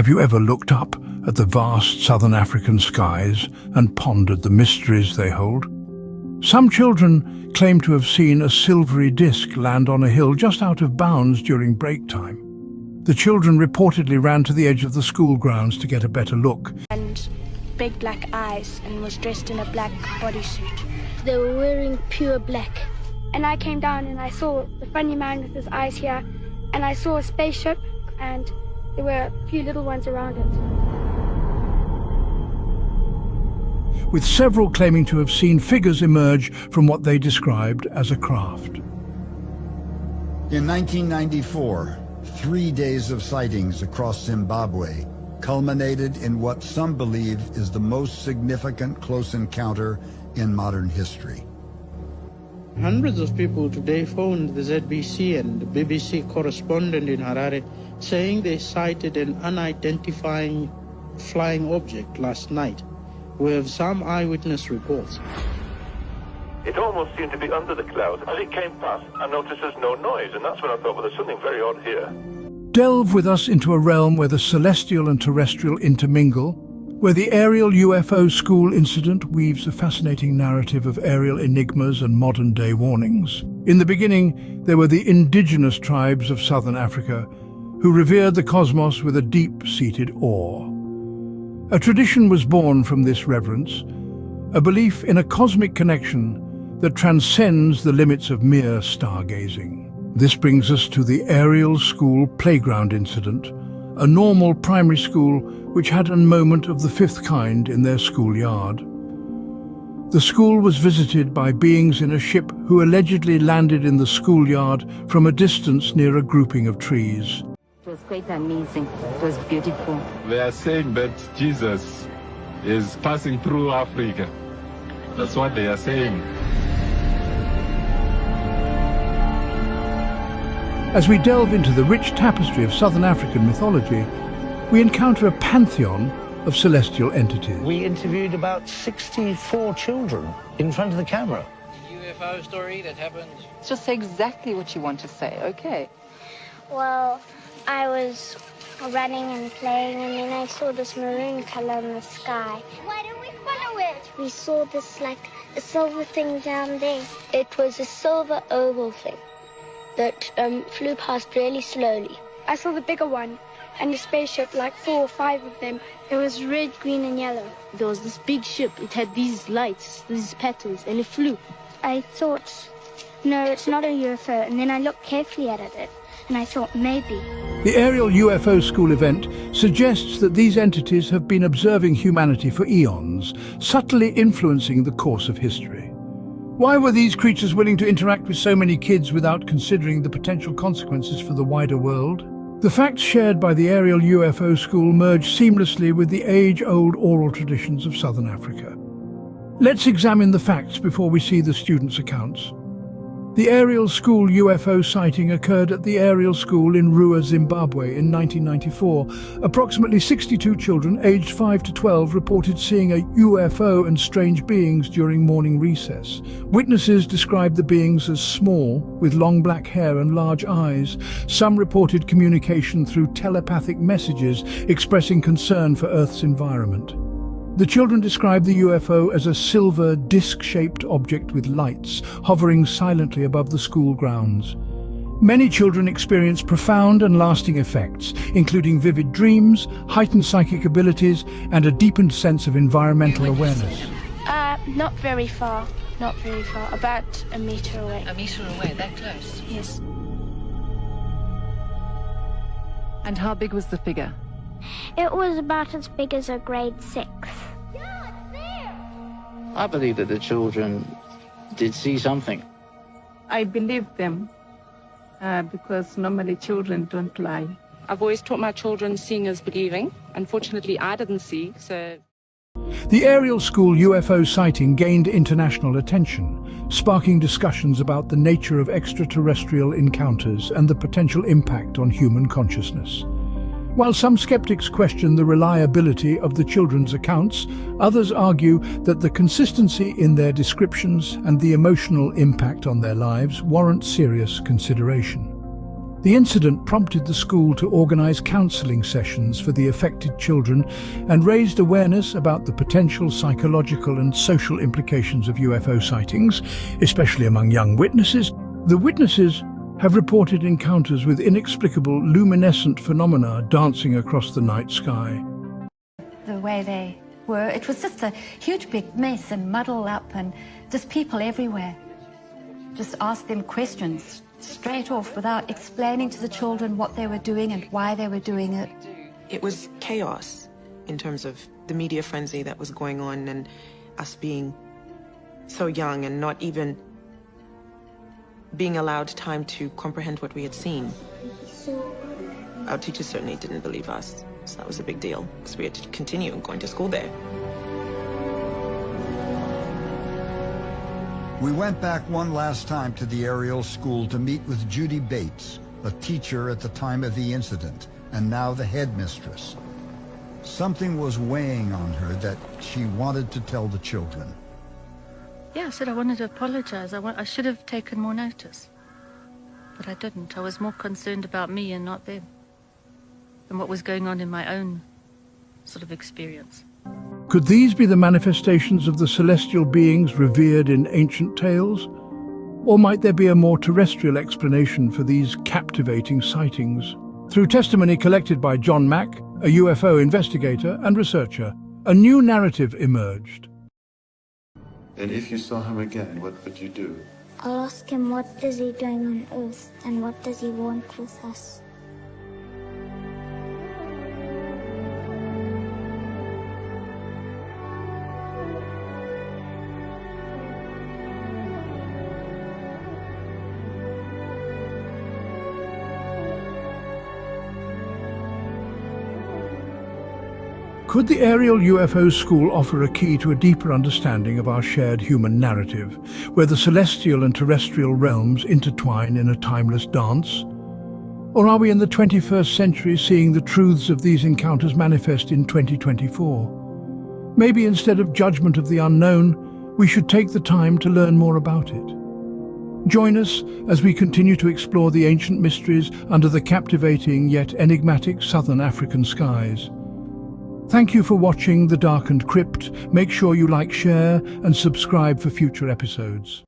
Have you ever looked up at the vast southern African skies and pondered the mysteries they hold? Some children claim to have seen a silvery disc land on a hill just out of bounds during break time. The children reportedly ran to the edge of the school grounds to get a better look. And big black eyes and was dressed in a black bodysuit. They were wearing pure black. And I came down and I saw the funny man with his eyes here, and I saw a spaceship, and there were a few little ones around it. With several claiming to have seen figures emerge from what they described as a craft. In 1994, 3 days of sightings across Zimbabwe culminated in what some believe is the most significant close encounter in modern history. Hundreds of people today phoned the ZBC and the BBC correspondent in Harare saying they sighted an unidentified flying object last night. We have some eyewitness reports. It almost seemed to be under the clouds. As it came past, I noticed there's no noise, and that's when I thought, well, there's something very odd here. Delve with us into a realm where the celestial and terrestrial intermingle, where the ARIEL UFO School incident weaves a fascinating narrative of aerial enigmas and modern-day warnings. In the beginning, there were the indigenous tribes of southern Africa, who revered the cosmos with a deep-seated awe. A tradition was born from this reverence, a belief in a cosmic connection that transcends the limits of mere stargazing. This brings us to the ARIEL School playground incident, a normal primary school which had a moment of the fifth kind in their schoolyard. The school was visited by beings in a ship who allegedly landed in the schoolyard from a distance near a grouping of trees. It was quite amazing. It was beautiful. They are saying that Jesus is passing through Africa. That's what they are saying. As we delve into the rich tapestry of southern African mythology, we encounter a pantheon of celestial entities. We interviewed about 64 children in front of the camera. The UFO story that happened. Just say exactly what you want to say, okay? Well, I was running and playing, and then I saw this maroon color in the sky. Why did we follow it? We saw this like a silver thing down there. It was a silver oval thing that flew past really slowly. I saw the bigger one and the spaceship, like 4 or 5 of them. It was red, green and yellow. There was this big ship. It had these lights, these patterns, and it flew. I thought, no, it's not a UFO. And then I looked carefully at it and I thought, maybe. The ARIEL UFO School event suggests that these entities have been observing humanity for eons, subtly influencing the course of history. Why were these creatures willing to interact with so many kids without considering the potential consequences for the wider world? The facts shared by the ARIEL UFO School merge seamlessly with the age-old oral traditions of southern Africa. Let's examine the facts before we see the students' accounts. The ARIEL School UFO sighting occurred at the ARIEL School in Ruwa, Zimbabwe in 1994. Approximately 62 children aged 5 to 12 reported seeing a UFO and strange beings during morning recess. Witnesses described the beings as small, with long black hair and large eyes. Some reported communication through telepathic messages expressing concern for Earth's environment. The children described the UFO as a silver, disc-shaped object with lights, hovering silently above the school grounds. Many children experienced profound and lasting effects, including vivid dreams, heightened psychic abilities, and a deepened sense of environmental awareness. Not very far. Not very far. About a meter away. A meter away, that close? Yes. And how big was the figure? It was about as big as a grade 6. I believe that the children did see something. I believe them because normally children don't lie. I've always taught my children seeing is believing. Unfortunately, I didn't see, so... The ARIEL School UFO sighting gained international attention, sparking discussions about the nature of extraterrestrial encounters and the potential impact on human consciousness. While some skeptics question the reliability of the children's accounts, others argue that the consistency in their descriptions and the emotional impact on their lives warrant serious consideration. The incident prompted the school to organize counseling sessions for the affected children and raised awareness about the potential psychological and social implications of UFO sightings, especially among young witnesses. The witnesses have reported encounters with inexplicable luminescent phenomena dancing across the night sky. The way they were, it was just a huge big mess and muddle up and just people everywhere. Just ask them questions straight off without explaining to the children what they were doing and why they were doing it. It was chaos in terms of the media frenzy that was going on and us being so young and not even being allowed time to comprehend what we had seen. Our teachers certainly didn't believe us, so that was a big deal because we had to continue going to school there. We went back one last time to the ARIEL School to meet with Judy Bates, a teacher at the time of the incident, and now the headmistress. Something was weighing on her that she wanted to tell the children. Yeah, I said I wanted to apologize. I should have taken more notice. But I didn't. I was more concerned about me and not them, and what was going on in my own sort of experience. Could these be the manifestations of the celestial beings revered in ancient tales? Or might there be a more terrestrial explanation for these captivating sightings? Through testimony collected by John Mack, a UFO investigator and researcher, a new narrative emerged. And if you saw him again, what would you do? I'll ask him what is he doing on Earth and what does he want with us. Could the ARIEL UFO School offer a key to a deeper understanding of our shared human narrative, where the celestial and terrestrial realms intertwine in a timeless dance? Or are we in the 21st century seeing the truths of these encounters manifest in 2024? Maybe instead of judgment of the unknown, we should take the time to learn more about it. Join us as we continue to explore the ancient mysteries under the captivating yet enigmatic southern African skies. Thank you for watching The Darkened Crypt. Make sure you like, share, and subscribe for future episodes.